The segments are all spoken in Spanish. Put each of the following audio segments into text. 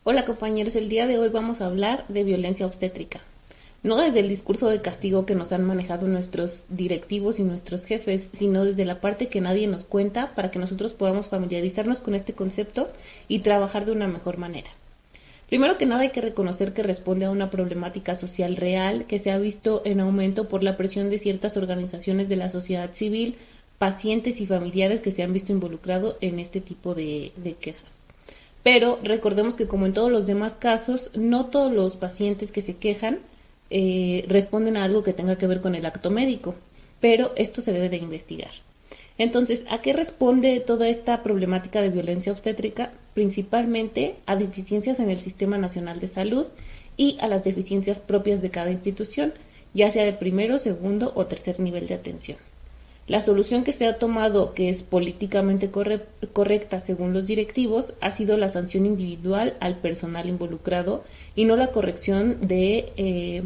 Hola compañeros, el día de hoy vamos a hablar de violencia obstétrica. No desde el discurso de castigo que nos han manejado nuestros directivos y nuestros jefes, sino desde la parte que nadie nos cuenta para que nosotros podamos familiarizarnos con este concepto y trabajar de una mejor manera. Primero que nada hay que reconocer que responde a una problemática social real que se ha visto en aumento por la presión de ciertas organizaciones de la sociedad civil, pacientes y familiares que se han visto involucrados en este tipo de quejas. Pero recordemos que como en todos los demás casos, no todos los pacientes que se quejan responden a algo que tenga que ver con el acto médico, pero esto se debe de investigar. Entonces, ¿a qué responde toda esta problemática de violencia obstétrica? Principalmente a deficiencias en el Sistema Nacional de Salud y a las deficiencias propias de cada institución, ya sea de primero, segundo o tercer nivel de atención. La solución que se ha tomado, que es políticamente correcta según los directivos, ha sido la sanción individual al personal involucrado y no la corrección de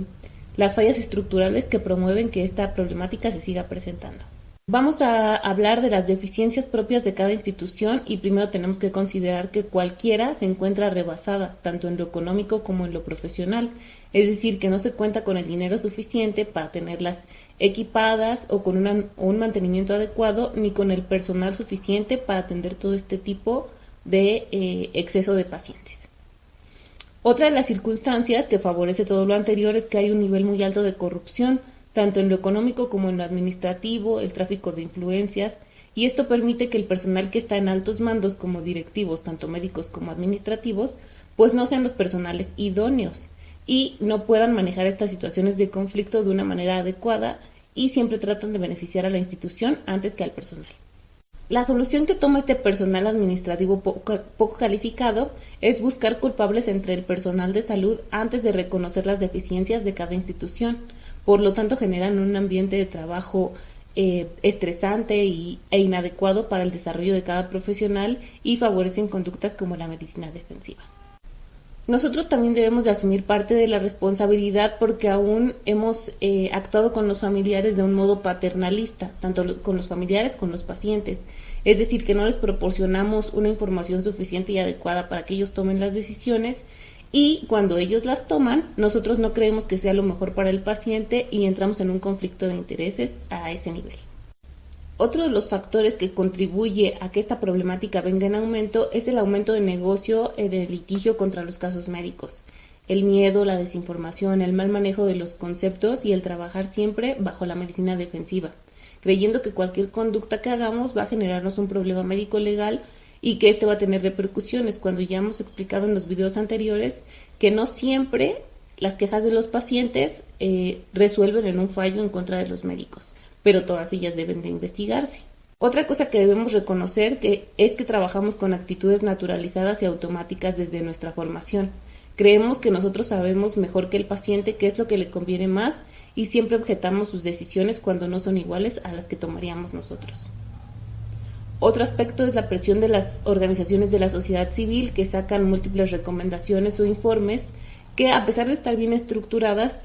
las fallas estructurales que promueven que esta problemática se siga presentando. Vamos a hablar de las deficiencias propias de cada institución y primero tenemos que considerar que cualquiera se encuentra rebasada, tanto en lo económico como en lo profesional, es decir, que no se cuenta con el dinero suficiente para tenerlas equipadas o con un mantenimiento adecuado, ni con el personal suficiente para atender todo este tipo de exceso de pacientes. Otra de las circunstancias que favorece todo lo anterior es que hay un nivel muy alto de corrupción, tanto en lo económico como en lo administrativo, el tráfico de influencias, y esto permite que el personal que está en altos mandos como directivos, tanto médicos como administrativos, pues no sean los personales idóneos y no puedan manejar estas situaciones de conflicto de una manera adecuada y siempre tratan de beneficiar a la institución antes que al personal. La solución que toma este personal administrativo poco calificado es buscar culpables entre el personal de salud antes de reconocer las deficiencias de cada institución. Por lo tanto, generan un ambiente de trabajo estresante e inadecuado para el desarrollo de cada profesional y favorecen conductas como la medicina defensiva. Nosotros también debemos de asumir parte de la responsabilidad porque aún hemos actuado con los familiares de un modo paternalista, tanto con los familiares como con los pacientes. Es decir, que no les proporcionamos una información suficiente y adecuada para que ellos tomen las decisiones y cuando ellos las toman, nosotros no creemos que sea lo mejor para el paciente y entramos en un conflicto de intereses a ese nivel. Otro de los factores que contribuye a que esta problemática venga en aumento es el aumento de negocio de litigio contra los casos médicos. El miedo, la desinformación, el mal manejo de los conceptos y el trabajar siempre bajo la medicina defensiva, creyendo que cualquier conducta que hagamos va a generarnos un problema médico legal y que este va a tener repercusiones, cuando ya hemos explicado en los videos anteriores que no siempre las quejas de los pacientes resuelven en un fallo en contra de los médicos, pero todas ellas deben de investigarse. Otra cosa que debemos reconocer es que trabajamos con actitudes naturalizadas y automáticas desde nuestra formación. Creemos que nosotros sabemos mejor que el paciente qué es lo que le conviene más y siempre objetamos sus decisiones cuando no son iguales a las que tomaríamos nosotros. Otro aspecto es la presión de las organizaciones de la sociedad civil que sacan múltiples recomendaciones o informes que, a pesar de estar bien estructuradas,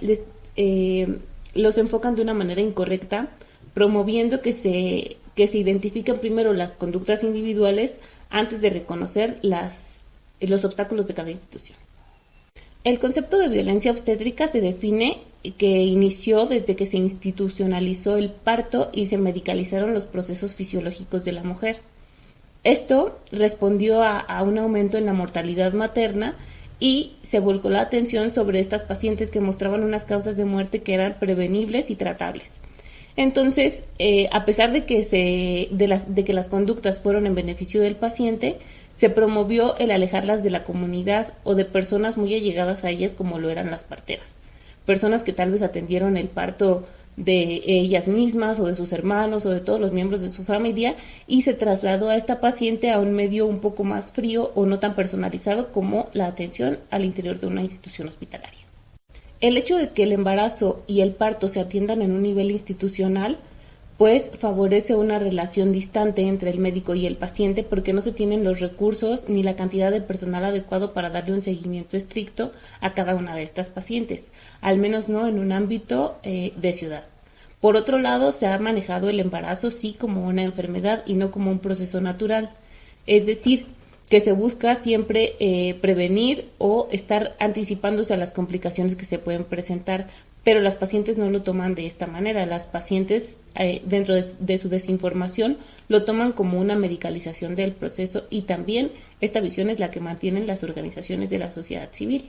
los enfocan de una manera incorrecta, promoviendo que se identifiquen primero las conductas individuales antes de reconocer los obstáculos de cada institución. El concepto de violencia obstétrica se define que inició desde que se institucionalizó el parto y se medicalizaron los procesos fisiológicos de la mujer. Esto respondió a un aumento en la mortalidad materna y se volcó la atención sobre estas pacientes que mostraban unas causas de muerte que eran prevenibles y tratables. Entonces, a pesar de que las conductas fueron en beneficio del paciente, se promovió el alejarlas de la comunidad o de personas muy allegadas a ellas como lo eran las parteras. Personas que tal vez atendieron el parto de ellas mismas o de sus hermanos o de todos los miembros de su familia y se trasladó a esta paciente a un medio un poco más frío o no tan personalizado como la atención al interior de una institución hospitalaria. El hecho de que el embarazo y el parto se atiendan en un nivel institucional pues favorece una relación distante entre el médico y el paciente porque no se tienen los recursos ni la cantidad de personal adecuado para darle un seguimiento estricto a cada una de estas pacientes, al menos no en un ámbito de ciudad. Por otro lado, se ha manejado el embarazo sí como una enfermedad y no como un proceso natural. Es decir, que se busca siempre prevenir o estar anticipándose a las complicaciones que se pueden presentar, pero las pacientes no lo toman de esta manera. Las pacientes, dentro de su desinformación, lo toman como una medicalización del proceso, y también esta visión es la que mantienen las organizaciones de la sociedad civil.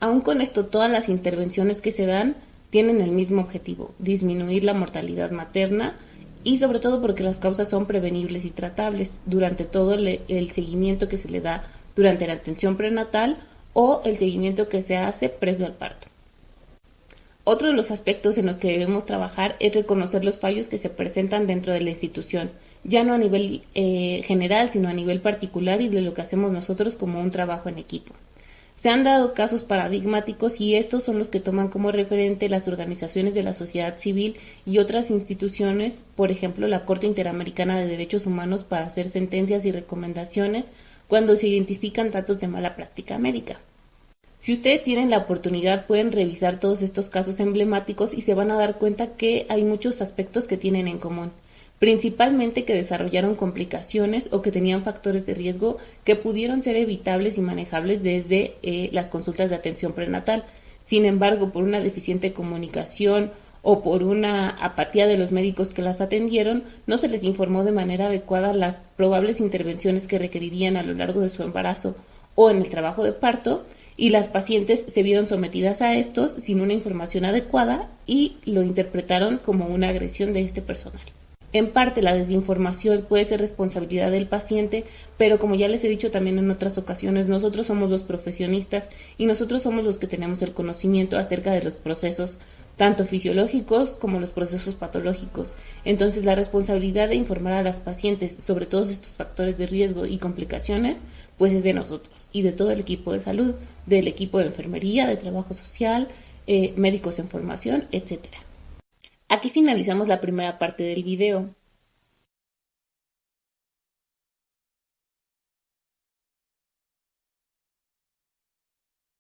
Aún con esto, todas las intervenciones que se dan tienen el mismo objetivo: disminuir la mortalidad materna, y sobre todo porque las causas son prevenibles y tratables durante todo el seguimiento que se le da durante la atención prenatal o el seguimiento que se hace previo al parto. Otro de los aspectos en los que debemos trabajar es reconocer los fallos que se presentan dentro de la institución, ya no a nivel general, sino a nivel particular, y de lo que hacemos nosotros como un trabajo en equipo. Se han dado casos paradigmáticos, y estos son los que toman como referente las organizaciones de la sociedad civil y otras instituciones, por ejemplo la Corte Interamericana de Derechos Humanos, para hacer sentencias y recomendaciones cuando se identifican datos de mala práctica médica. Si ustedes tienen la oportunidad, pueden revisar todos estos casos emblemáticos y se van a dar cuenta que hay muchos aspectos que tienen en común, principalmente que desarrollaron complicaciones o que tenían factores de riesgo que pudieron ser evitables y manejables desde las consultas de atención prenatal. Sin embargo, por una deficiente comunicación o por una apatía de los médicos que las atendieron, no se les informó de manera adecuada las probables intervenciones que requerirían a lo largo de su embarazo o en el trabajo de parto, y las pacientes se vieron sometidas a estos sin una información adecuada y lo interpretaron como una agresión de este personal. En parte, la desinformación puede ser responsabilidad del paciente, pero como ya les he dicho también en otras ocasiones, nosotros somos los profesionistas y nosotros somos los que tenemos el conocimiento acerca de los procesos tanto fisiológicos como los procesos patológicos. Entonces, la responsabilidad de informar a las pacientes sobre todos estos factores de riesgo y complicaciones, pues es de nosotros y de todo el equipo de salud, del equipo de enfermería, de trabajo social, médicos en formación, etcétera. Aquí finalizamos la primera parte del video.